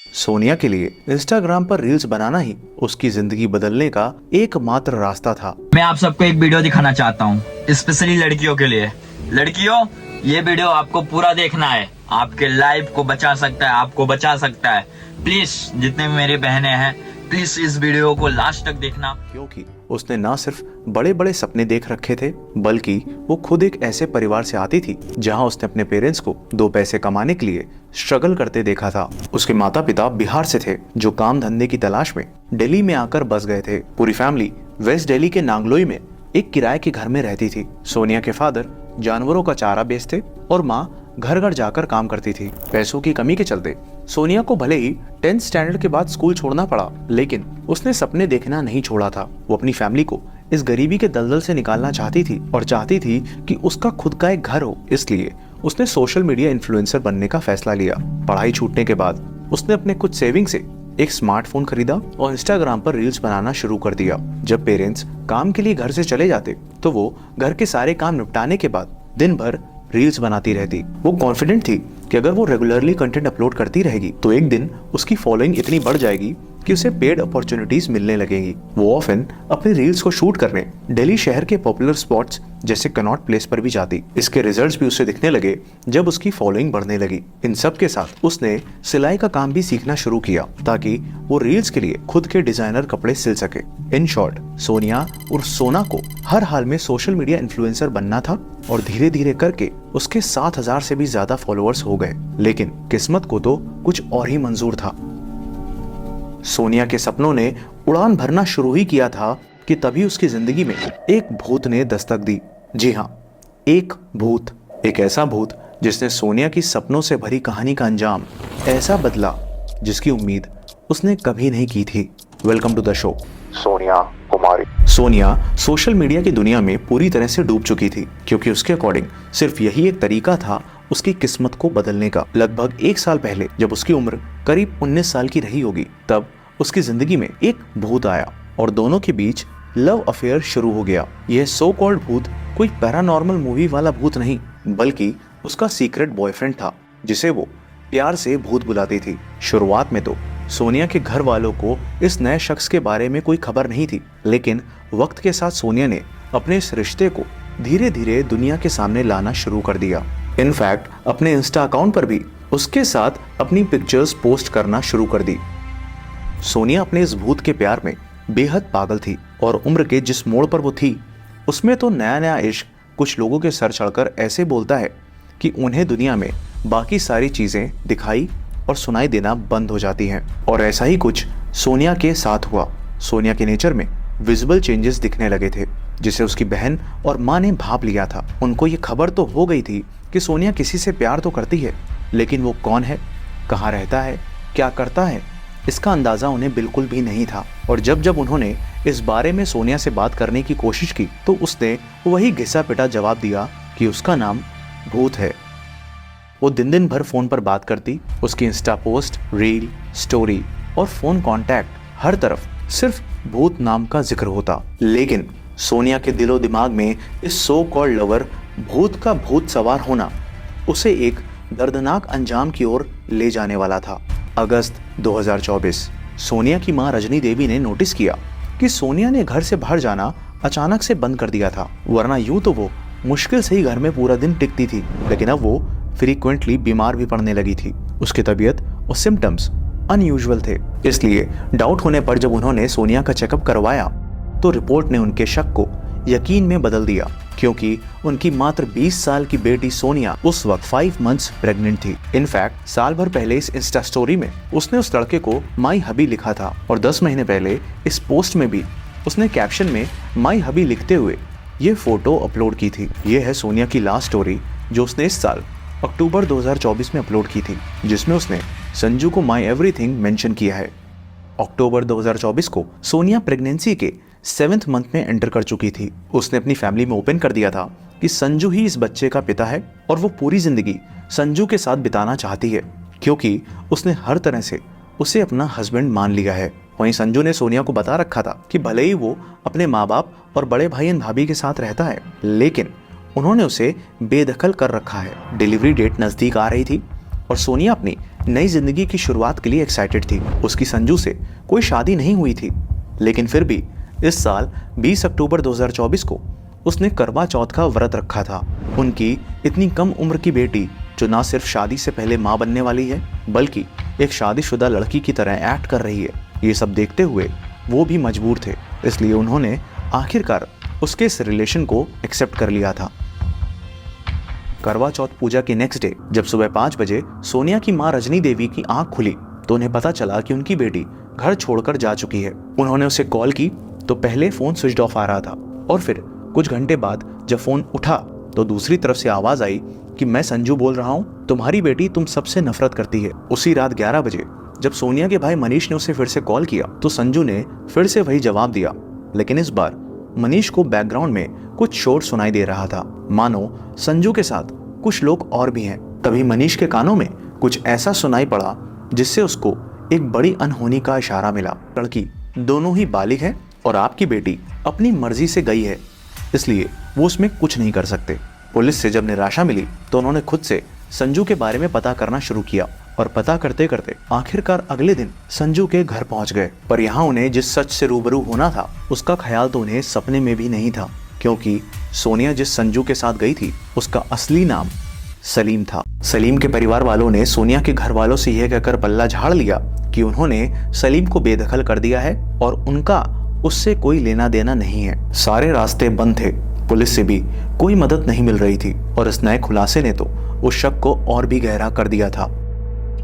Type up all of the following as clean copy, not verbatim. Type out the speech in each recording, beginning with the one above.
सोनिया के लिए इंस्टाग्राम पर रील्स बनाना ही उसकी जिंदगी बदलने का एकमात्र रास्ता था। मैं आप सबको एक वीडियो दिखाना चाहता हूँ, स्पेशली लड़कियों के लिए। लड़कियों, ये वीडियो आपको पूरा देखना है, आपके लाइफ को बचा सकता है, आपको बचा सकता है। प्लीज जितने भी मेरी बहनें हैं, प्लीज इस वीडियो को लास्ट तक देखना। क्योंकि उसने ना सिर्फ बड़े बड़े सपने देख रखे थे, बल्कि वो खुद एक ऐसे परिवार से आती थी जहां उसने अपने पेरेंट्स को दो पैसे कमाने के लिए स्ट्रगल करते देखा था। उसके माता पिता बिहार से थे, जो काम धंधे की तलाश में दिल्ली में आकर बस गए थे। पूरी फैमिली वेस्ट दिल्ली के नांगलोई में एक किराए के घर में रहती थी। सोनिया के फादर जानवरों का चारा बेचते और माँ घर घर जाकर काम करती थी। पैसों की कमी के चलते सोनिया को भले ही 10th स्टैंडर्ड के बाद स्कूल छोड़ना पड़ा, लेकिन उसने सपने देखना नहीं छोड़ा था। वो अपनी फैमिली को इस गरीबी के दलदल से निकालना चाहती थी और चाहती थी कि उसका खुद का एक घर हो। इसलिए उसने सोशल मीडिया इन्फ्लुएंसर बनने का फैसला लिया। पढ़ाई छूटने के बाद उसने अपने कुछ सेविंग से एक स्मार्टफोन खरीदा और इंस्टाग्राम पर रील्स बनाना शुरू कर दिया। जब पेरेंट्स काम के लिए घर से चले जाते तो वो घर के सारे काम निपटाने के बाद दिन भर रील्स बनाती रहती। वो कॉन्फिडेंट थी कि अगर वो रेगुलरली कंटेंट अपलोड करती रहेगी तो एक दिन उसकी फॉलोइंग इतनी बढ़ जाएगी कि उसे पेड अपॉर्चुनिटीज मिलने लगेंगी। वो ऑफन अपने रील्स को शूट करने दिल्ली शहर के पॉपुलर स्पॉट्स जैसे कनॉट प्लेस पर भी जाती। इसके रिजल्ट्स भी उसे दिखने लगे जब उसकी फॉलोइंग बढ़ने लगी। इन सब के साथ उसने सिलाई का काम भी सीखना शुरू किया ताकि वो रील्स के लिए खुद के डिजाइनर कपड़े सिल सके। इन शॉर्ट, सोनिया और सोना को हर हाल में सोशल मीडिया इन्फ्लुएंसर बनना था और धीरे धीरे करके उसके 7,000 से भी ज्यादा फॉलोअर्स हो गए। लेकिन किस्मत को तो कुछ और ही मंजूर था। सोनिया के सपनों ने उड़ान भरना शुरू ही किया था कि तभी उसकी जिंदगी में एक भूत ने दस्तक दी। जी हाँ, एक भूत, एक ऐसा भूत जिसने सोनिया की सपनों से भरी कहानी का अंजाम ऐसा बदला जिसकी उम्मीद उसने कभी नहीं की थी। Welcome to the show. Sonia Kumari. Sonia social media की दुनिया में पूरी तरह से डूब चुकी थी, क्योंकि उसके अकॉर्डिंग सिर्फ यही एक तरीका था उसकी किस्मत को बदलने का। लगभग 1 साल पहले जब उसकी उम्र करीब 19 साल की रही होगी, तब उसकी जिंदगी में एक भूत आया और दोनों के बीच लव अफेयर शुरू हो गया। यह सो कॉल्ड भूत कोई पैरानॉर्मल मूवी वाला भूत नहीं, बल्कि उसका सीक्रेट बॉयफ्रेंड था, जिसे वो प्यार से भूत बुलाती थी। शुरुआत में तो सोनिया के घर वालों को इस नए शख्स के बारे में कोई खबर नहीं थी, लेकिन वक्त के साथ सोनिया ने अपने इस रिश्ते को धीरे धीरे दुनिया के सामने लाना शुरू कर दिया। इनफैक्ट अपने इंस्टा अकाउंट पर भी उसके साथ अपनी पिक्चर्स पोस्ट करना शुरू कर दी। सोनिया अपने इस भूत के प्यार में बेहद पागल थी और उम्र के जिस मोड़ पर वो थी, उसमें तो नया नया इश्क कुछ लोगों के सर चढ़कर ऐसे बोलता है कि उन्हें दुनिया में बाकी सारी चीजें दिखाई और सुनाई देना बंद हो जाती हैं। और ऐसा ही कुछ सोनिया के साथ हुआ। सोनिया के नेचर में विजिबल चेंजेस दिखने लगे थे, जिसे उसकी बहन और माँ ने भांप लिया था। उनको ये खबर तो हो गई थी कि सोनिया किसी से प्यार तो करती है, लेकिन वो कौन है, कहाँ रहता है, क्या करता है, इसका अंदाजा उन्हें बिल्कुल भी नहीं था। और जब जब उन्होंने इस बारे में सोनिया से बात करने की कोशिश की तो उसने वही घिसा पिटा जवाब दिया कि उसका नाम भूत है। वो दिन दिन भर फोन पर बात करती, उसकी इंस्टा पोस्ट, रील, स्टोरी और फोन कांटेक्ट, हर तरफ सिर्फ भूत नाम का जिक्र होता। लेकिन सोनिया के दिलो दिमाग में इस सो कॉल्ड लवर भूत का भूत सवार होना उसे एक दर्दनाक अंजाम की ओर ले जाने वाला था। अगस्त 2024, सोनिया की मां रजनी देवी ने नोटिस किया कि सोनिया ने घर से बाहर जाना अचानक से बंद कर दिया था, वरना यूं तो वो मुश्किल से ही घर में पूरा दिन टिकती थी, लेकिन अब वो फ्रीक्वेंटली बीमार भी पड़ने लगी थी। उसकी तबीयत और सिम्टम्स अनयूजुअल थे। इसलिए डाउट होने पर जब उन्होंने सोनिया का चेकअप करवाया तो रिपोर्ट ने उनके शक को यकीन में बदल दिया, क्योंकि उनकी मात्र 20 साल की बेटी सोनिया उस वक्त 5 मंथ्स प्रेग्नेंट थी। इनफैक्ट साल भर पहले इस इंस्टा स्टोरी में उसने उस लड़के को माई हबी लिखा था और 10 महीने पहले इस पोस्ट में भी उसने कैप्शन में माई हबी लिखते हुए ये फोटो अपलोड की थी। ये है सोनिया की लास्ट स्टोरी जो उसने इस साल अक्टूबर 2024 में अपलोड की थी, जिसमें उसने संजू को माई एवरीथिंग मेंशन किया है। अक्टूबर 2024 को सोनिया प्रेगनेंसी के 7th मंथ में एंटर कर चुकी थी। उसने अपनी फैमिली में ओपन कर दिया था कि संजू ही इस बच्चे का पिता है और वो पूरी जिंदगी संजू के साथ बिताना चाहती है, क्योंकि उसने हर तरह से उसे अपना हस्बैंड मान लिया है। वहीं संजू ने सोनिया को बता रखा था कि भले ही वो अपने माँ बाप और बड़े भाई और भाभी के साथ रहता है, लेकिन उन्होंने उसे बेदखल कर रखा है। डिलीवरी डेट नजदीक आ रही थी और सोनिया अपनी नई जिंदगी की शुरुआत के लिए एक्साइटेड थी। उसकी संजू से कोई शादी नहीं हुई थी, लेकिन फिर भी इस साल 20 अक्टूबर 2024 को उसने करवा चौथ का व्रत रखा था। उनकी इतनी कम उम्र की बेटी, जो ना सिर्फ शादी से पहले मां बनने वाली है, बल्कि एक शादीशुदा लड़की की तरह एक्ट कर रही है, ये सब देखते हुए वो भी मजबूर थे। इसलिए उन्होंने आखिरकार उसके इस रिलेशन को एक्सेप्ट कर लिया था। करवा चौथ पूजा के नेक्स्ट डे जब सुबह 5 बजे सोनिया की मां रजनी देवी की आंख खुली तो उन्हें पता चला कि उनकी बेटी घर छोड़कर जा चुकी है। उन्होंने उसे कॉल की तो पहले फोन स्विच ऑफ आ रहा था और फिर कुछ घंटे बाद जब फोन उठा तो दूसरी तरफ से आवाज आई कि मैं संजू बोल रहा हूँ, तुम्हारी बेटी तुम सबसे नफरत करती है। उसी रात 11 बजे जब सोनिया के भाई मनीष ने उसे फिर से कॉल किया तो संजू ने फिर से वही जवाब दिया, लेकिन इस बार मनीष को बैकग्राउंड में कुछ शोर सुनाई दे रहा था, मानो संजू के साथ कुछ लोग और भी हैं। तभी मनीष के कानों में कुछ ऐसा सुनाई पड़ा जिससे उसको एक बड़ी अनहोनी का इशारा मिला। लड़की दोनों ही बालिग है और आपकी बेटी अपनी मर्जी से गई है, इसलिए वो उसमें कुछ नहीं कर सकते। पुलिस से जब निराशा मिली तो उन्होंने खुद से संजू के बारे में पता करना शुरू किया और पता करते करते आखिरकार अगले दिन संजू के घर पहुंच गए। पर यहाँ उन्हें जिस सच से रूबरू होना था उसका ख्याल तो उन्हें सपने में भी नहीं था, क्योंकि सोनिया जिस संजू के साथ गई थी उसका असली नाम सलीम था। सलीम के परिवार वालों ने सोनिया के घर वालों से यह कहकर पल्ला झाड़ लिया कि उन्होंने सलीम को बेदखल कर दिया है और उनका उससे कोई लेना देना नहीं है। सारे रास्ते बंद थे, पुलिस से भी कोई मदद नहीं मिल रही थी और इस नए खुलासे ने तो उस शक को और भी गहरा कर दिया था।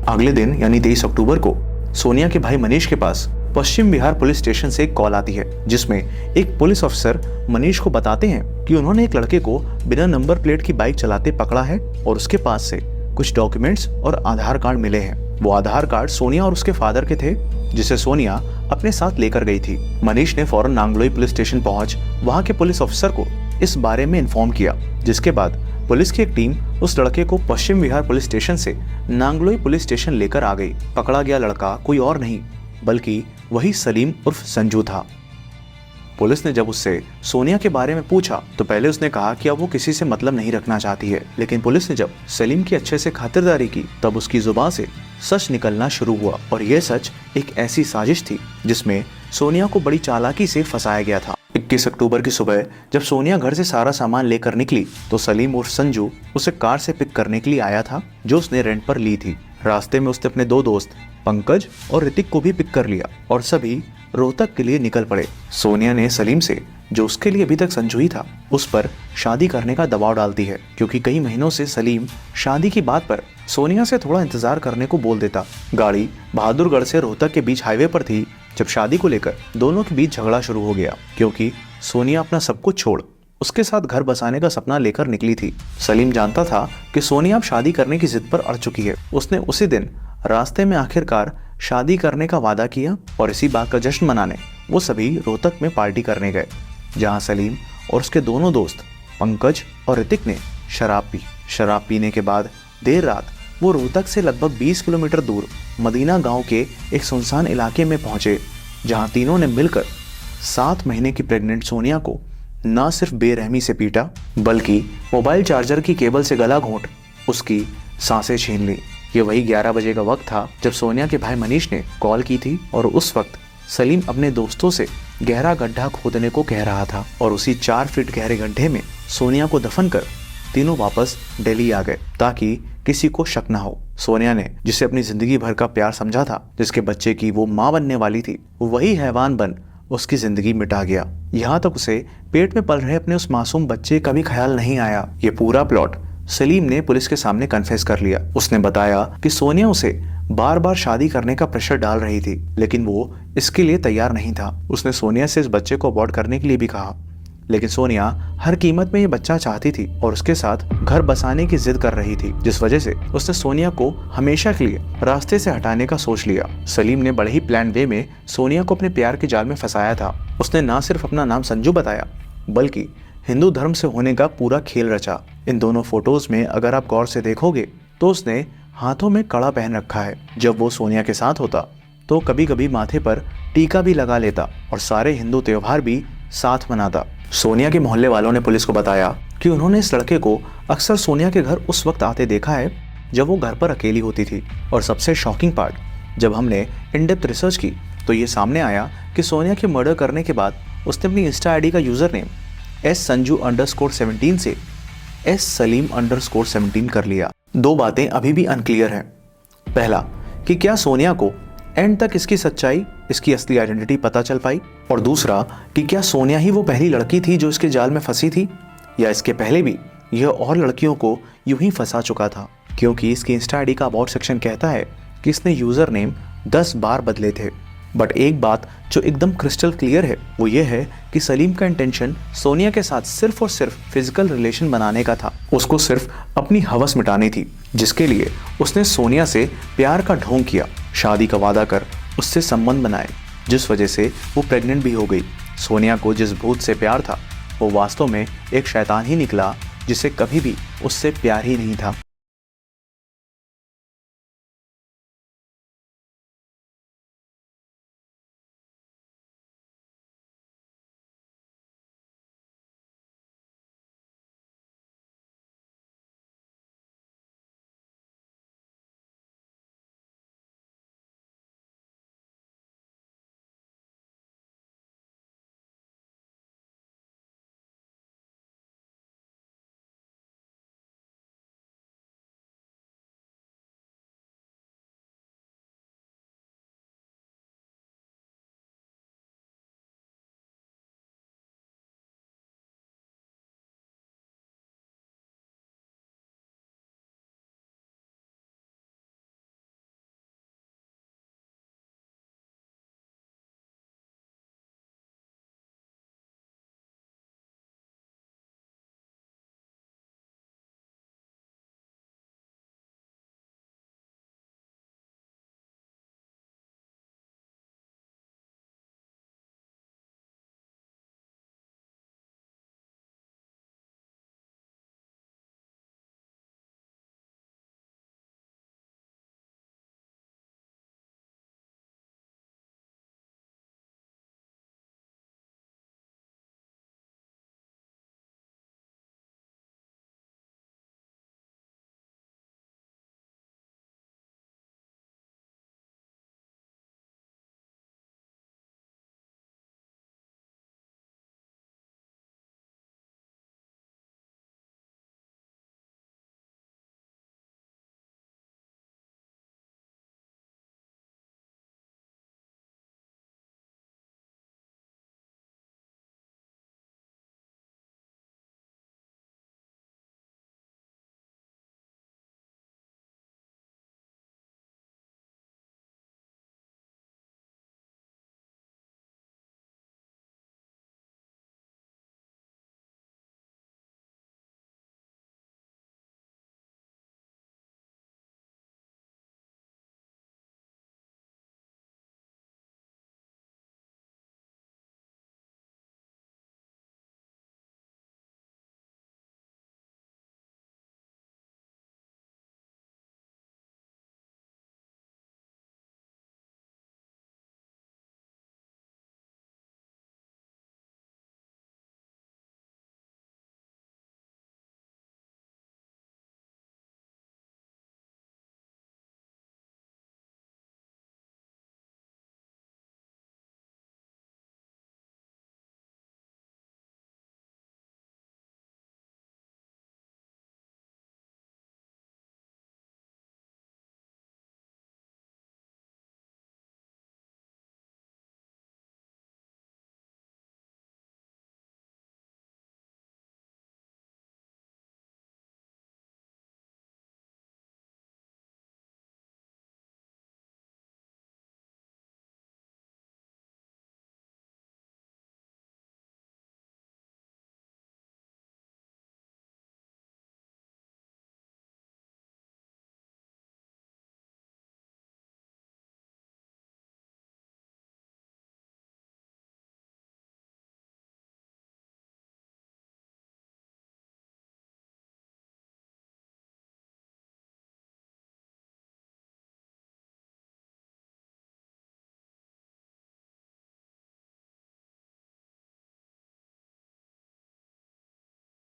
अगले दिन यानी 23 अक्टूबर को सोनिया के भाई मनीष के पास पश्चिम बिहार पुलिस स्टेशन से एक कॉल आती है, जिसमें एक पुलिस अफसर मनीष को बताते हैं कि उन्होंने एक लड़के को बिना नंबर प्लेट की बाइक चलाते पकड़ा है और उसके पास से कुछ डॉक्यूमेंट्स और आधार कार्ड मिले हैं। वो आधार कार्ड सोनिया और उसके फादर के थे, जिसे सोनिया अपने साथ लेकर गई थी। मनीष ने फौरन नांगलोई पुलिस स्टेशन पहुंच वहां के पुलिस अफसर को इस बारे में इन्फॉर्म किया, जिसके बाद पुलिस की एक टीम उस लड़के को पश्चिम बिहार पुलिस स्टेशन से नांगलोई पुलिस स्टेशन लेकर आ गई। पकड़ा गया लड़का कोई और नहीं बल्कि वही सलीम उर्फ संजू था। पुलिस ने जब उससे सोनिया के बारे में पूछा तो पहले उसने कहा कि अब वो किसी से मतलब नहीं रखना चाहती है, लेकिन पुलिस ने जब सलीम की अच्छे से खातिरदारी की तब उसकी जुबान से सच निकलना शुरू हुआ और यह सच एक ऐसी साजिश थी जिसमें सोनिया को बड़ी चालाकी से फंसाया गया था। 21 अक्टूबर की सुबह जब सोनिया घर से सारा सामान लेकर निकली तो सलीम उर्फ संजू उसे कार से पिक करने के लिए आया था, जो उसने रेंट पर ली थी। रास्ते में उसने अपने 2 दोस्त पंकज और ऋतिक को भी पिक कर लिया और सभी रोहतक के लिए निकल पड़े। सोनिया ने सलीम से, जो उसके लिए अभी तक संजू ही था, उस पर शादी करने का दबाव डालती है, क्योंकि कई महीनों से सलीम शादी की बात पर सोनिया से थोड़ा इंतजार करने को बोल देता। गाड़ी बहादुरगढ़ से रोहतक के बीच हाईवे पर थी जब शादी को लेकर दोनों के बीच झगड़ा शुरू हो गया, क्योंकि सोनिया अपना सब कुछ छोड़ उसके साथ घर बसाने का सपना लेकर निकली थी। सलीम जानता था कि सोनिया अब शादी करने की जिद पर अड़ चुकी है। उसने उसी दिन रास्ते में आखिरकार शादी करने का वादा किया और इसी बात का जश्न मनाने वो सभी रोहतक में पार्टी करने गए, जहां सलीम और उसके दोनों दोस्त पंकज और ऋतिक ने शराब पी। शराब पीने के बाद देर रात वो रोहतक से लगभग 20 किलोमीटर दूर मदीना गांव के एक सुनसान इलाके में पहुंचे, जहां तीनों ने मिलकर 7 महीने की प्रेग्नेंट सोनिया को न सिर्फ बेरहमी से पीटा बल्कि मोबाइल चार्जर की केबल से गला घोंट उसकी सांसें छीन ली। ये वही 11 बजे का वक्त था जब सोनिया के भाई मनीष ने कॉल की थी और उस वक्त सलीम अपने दोस्तों से गहरा गड्ढा खोदने को कह रहा था और उसी 4 फीट गहरे गड्ढे में सोनिया को दफन कर तीनों वापस दिल्ली आ गए ताकि किसी को शक न हो। सोनिया ने जिसे अपनी जिंदगी भर का प्यार समझा था, जिसके बच्चे की वो माँ बनने वाली थी, वही हैवान बन उसकी जिंदगी मिटा गया। यहाँ तक उसे पेट में पल रहे अपने उस मासूम बच्चे का भी ख्याल नहीं आया। ये पूरा प्लॉट सलीम ने पुलिस के सामने कन्फेस कर लिया। उसने बताया कि सोनिया उसे बार बार शादी करने का प्रेशर डाल रही थी, लेकिन वो इसके लिए तैयार नहीं था। उसने सोनिया से इस बच्चे को अबॉर्ट करने के लिए भी कहा, लेकिन सोनिया हर कीमत में ये बच्चा चाहती थी और उसके साथ घर बसाने की जिद कर रही थी, जिस वजह से उसने सोनिया को हमेशा के लिए रास्ते से हटाने का सोच लिया। सलीम ने बड़े ही प्लान वे में सोनिया को अपने प्यार के जाल में फंसाया था। उसने न सिर्फ अपना नाम संजू बताया बल्कि हिंदू धर्म से होने का पूरा खेल रचा। इन दोनों फोटोज में अगर आप गौर से देखोगे तो उसने हाथों में कड़ा पहन रखा है। जब वो सोनिया के साथ होता तो कभी कभी माथे पर टीका भी लगा लेता और सारे हिंदू त्योहार भी साथ मनाता। सोनिया के मोहल्ले वालों ने पुलिस को बताया कि उन्होंने इस लड़के को अक्सर सोनिया के घर उस वक्त आते देखा है जब वो घर पर अकेली होती थी। और सबसे शॉकिंग पार्ट, जब हमने इन डेप्थ रिसर्च की तो ये सामने आया कि सोनिया के मर्डर करने के बाद उसने अपनी इंस्टा आईडी का यूज़र नेम SSanju_17 से SSalim_17 कर लिया। दो बातें अभी भी अनक्लियर हैं। पहला कि क्या सोनिया को एंड तक इसकी सच्चाई, इसकी असली आइडेंटिटी पता चल पाई, और दूसरा कि क्या सोनिया ही वो पहली लड़की थी जो इसके जाल में फंसी थी, या इसके पहले भी यह और लड़कियों को यूं ही फंसा चुका था। क्योंकि इसकी इंस्टा आईडी का अबाउट सेक्शन कहता है कि इसने यूज़र नेम 10 बार बदले थे। बट एक बात जो एकदम क्रिस्टल क्लियर है वो ये है कि सलीम का इंटेंशन सोनिया के साथ सिर्फ और सिर्फ फिजिकल रिलेशन बनाने का था। उसको सिर्फ अपनी हवस मिटानी थी, जिसके लिए उसने सोनिया से प्यार का ढोंग किया, शादी का वादा कर उससे संबंध बनाए, जिस वजह से वो प्रेग्नेंट भी हो गई। सोनिया को जिस भूत से प्यार था वो वास्तव में एक शैतान ही निकला, जिसे कभी भी उससे प्यार ही नहीं था।